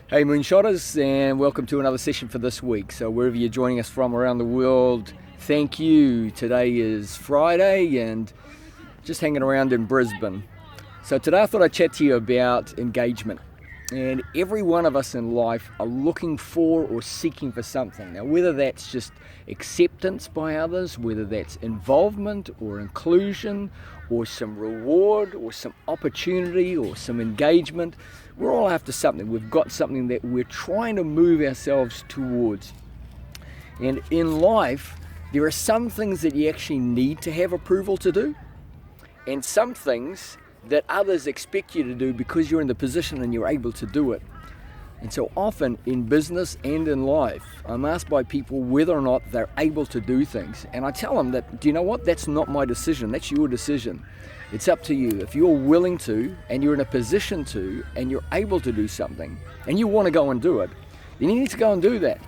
Hey Moonshotters, and welcome to another session for this week. So wherever you're joining us from around the world, thank you. Today is Friday and just hanging around in Brisbane. So today I thought I'd chat to you about engagement. And every one of us in life are looking for or seeking for something. Now whether that's just acceptance by others, whether that's involvement or inclusion, or some reward or some opportunity or some engagement, we're all after something. We've got something that we're trying to move ourselves towards. And in life, there are some things that you actually need to have approval to do, and some things that others expect you to do because you're in the position and you're able to do it. And so often in business and in life, I'm asked by people whether or not they're able to do things. And I tell them that, do you know what? That's not my decision. That's your decision. It's up to you. If you're willing to, and you're in a position to, and you're able to do something, and you want to go and do it, then you need to go and do that.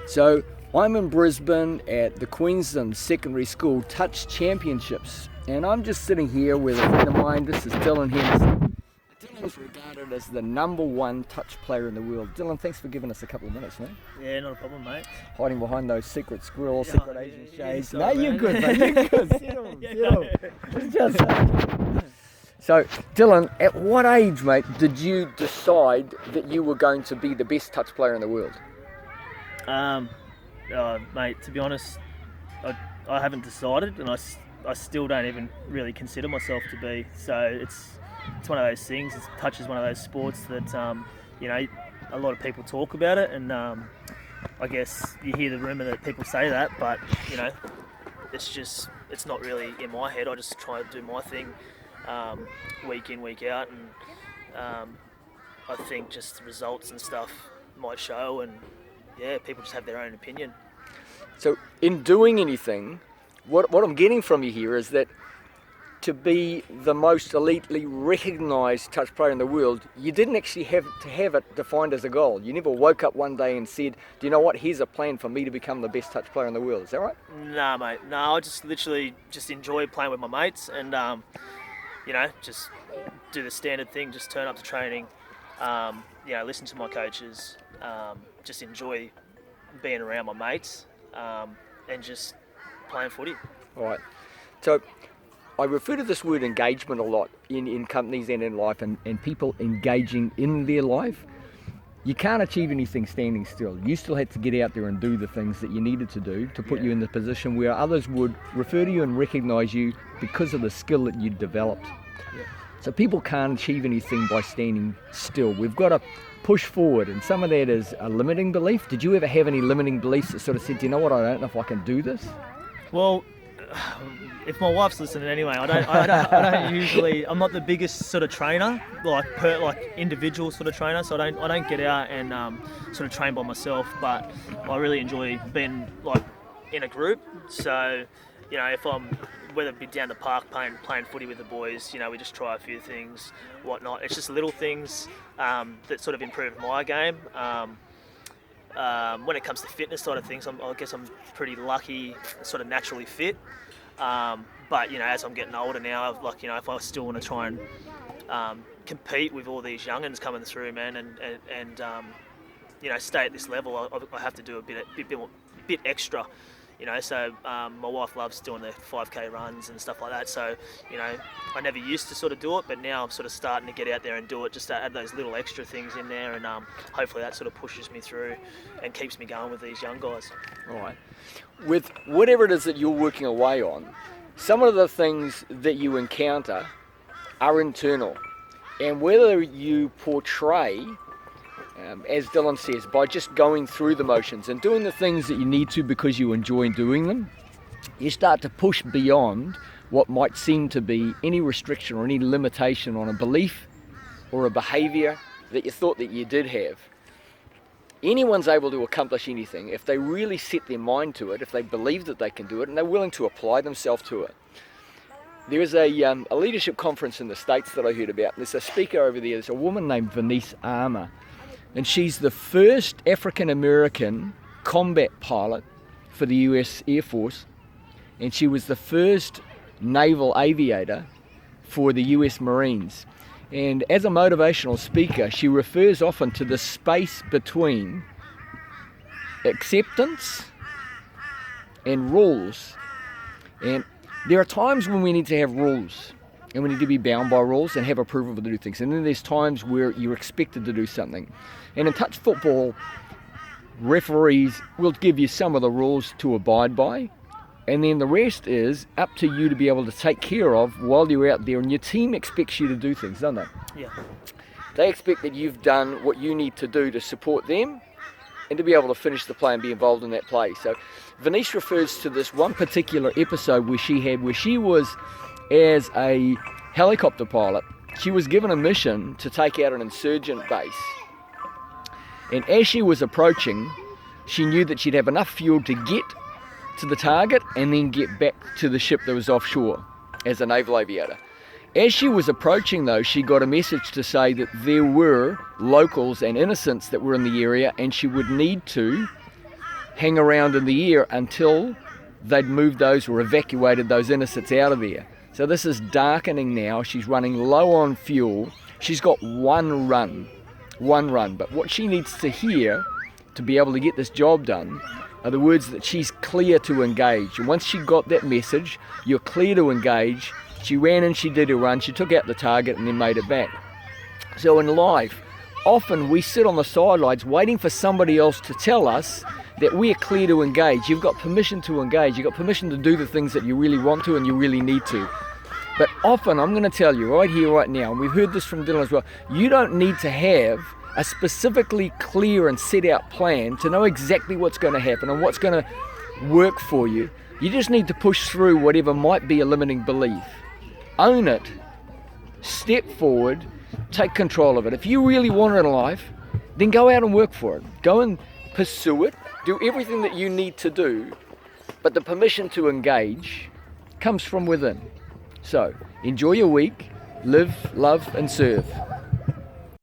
So I'm in Brisbane at the Queensland Secondary School Touch Championships. And I'm just sitting here with a friend of mine. This is Dylan Hennessey. Dylan's regarded as the #1 touch player in the world. Dylan, thanks for giving us a couple of minutes, mate. Yeah, not a problem, mate. Hiding behind those secret squirrels, secret Asian shades. Sorry, No, you're mate. good, mate. You're good. So, Dylan, at what age, mate, did you decide that you were going to be the best touch player in the world? Mate, to be honest, I haven't decided, and I still don't even really consider myself to be. So it's one of those things. Touch is one of those sports that a lot of people talk about it, and I guess you hear the rumour that people say that, but it's not really in my head. I just try to do my thing week in, week out, and I think just the results and stuff might show, and people just have their own opinion. So in doing anything, what I'm getting from you here is that to be the most elitely recognised touch player in the world, you didn't actually have to have it defined as a goal. You never woke up one day and said, do you know what, here's a plan for me to become the best touch player in the world. Is that right? Nah, mate. No, I just literally just enjoy playing with my mates and, just do the standard thing, just turn up to training, listen to my coaches, just enjoy being around my mates and just playing footy. All right. So I refer to this word engagement a lot in companies and in life, and people engaging in their life. You can't achieve anything standing still. You still had to get out there and do the things that you needed to do to put you in the position where others would refer to you and recognise you because of the skill that you developed. Yeah. So people can't achieve anything by standing still. We've got to push forward, and some of that is a limiting belief. Did you ever have any limiting beliefs that sort of said, do you know what, I don't know if I can do this? Well, if my wife's listening anyway, I don't usually. I'm not the biggest sort of trainer, like individual sort of trainer. So I don't get out and sort of train by myself. But I really enjoy being like in a group. So if I'm whether it be down the park playing footy with the boys, we just try a few things, whatnot. It's just little things that sort of improve my game. When it comes to fitness side of things, I guess I'm pretty lucky, sort of naturally fit. But as I'm getting older now, if I still want to try and compete with all these young'uns coming through, man, and stay at this level, I have to do a bit extra. So my wife loves doing the 5K runs and stuff like that. So, I never used to sort of do it, but now I'm sort of starting to get out there and do it, just to add those little extra things in there. And hopefully that sort of pushes me through and keeps me going with these young guys. All right. With whatever it is that you're working away on, some of the things that you encounter are internal. And whether you portray, as Dylan says, by just going through the motions and doing the things that you need to because you enjoy doing them, you start to push beyond what might seem to be any restriction or any limitation on a belief or a behaviour that you thought that you did have. Anyone's able to accomplish anything if they really set their mind to it, if they believe that they can do it and they're willing to apply themselves to it. There is a leadership conference in the States that I heard about. There's a speaker over there. There's a woman named Venise, and she's the first African-American combat pilot for the US Air Force, and she was the first naval aviator for the US Marines. And as a motivational speaker, she refers often to the space between acceptance and rules. And there are times when we need to have rules, and we need to be bound by rules and have approval to do things. And then there's times where you're expected to do something. And in touch football, referees will give you some of the rules to abide by, and then the rest is up to you to be able to take care of while you're out there. And your team expects you to do things, don't they? Yeah. They expect that you've done what you need to do to support them and to be able to finish the play and be involved in that play. So Venise refers to this one particular episode where she was, as a helicopter pilot, she was given a mission to take out an insurgent base. And as she was approaching, she knew that she'd have enough fuel to get to the target and then get back to the ship that was offshore as a naval aviator. As she was approaching, though, she got a message to say that there were locals and innocents that were in the area, and she would need to hang around in the air until they'd moved those or evacuated those innocents out of there. So this is darkening now. She's running low on fuel. She's got one run. But what she needs to hear to be able to get this job done are the words that she's clear to engage. And once she got that message, you're clear to engage, she ran and she did her run, she took out the target and then made it back. So in life, often we sit on the sidelines waiting for somebody else to tell us that we're clear to engage. You've got permission to engage. You've got permission to do the things that you really want to and you really need to. But often, I'm going to tell you right here, right now, and we've heard this from Dylan as well, you don't need to have a specifically clear and set out plan to know exactly what's going to happen and what's going to work for you. You just need to push through whatever might be a limiting belief. Own it, step forward, take control of it. If you really want it in life, then go out and work for it. Go and pursue it, do everything that you need to do, but the permission to engage comes from within. So, enjoy your week, live, love and serve.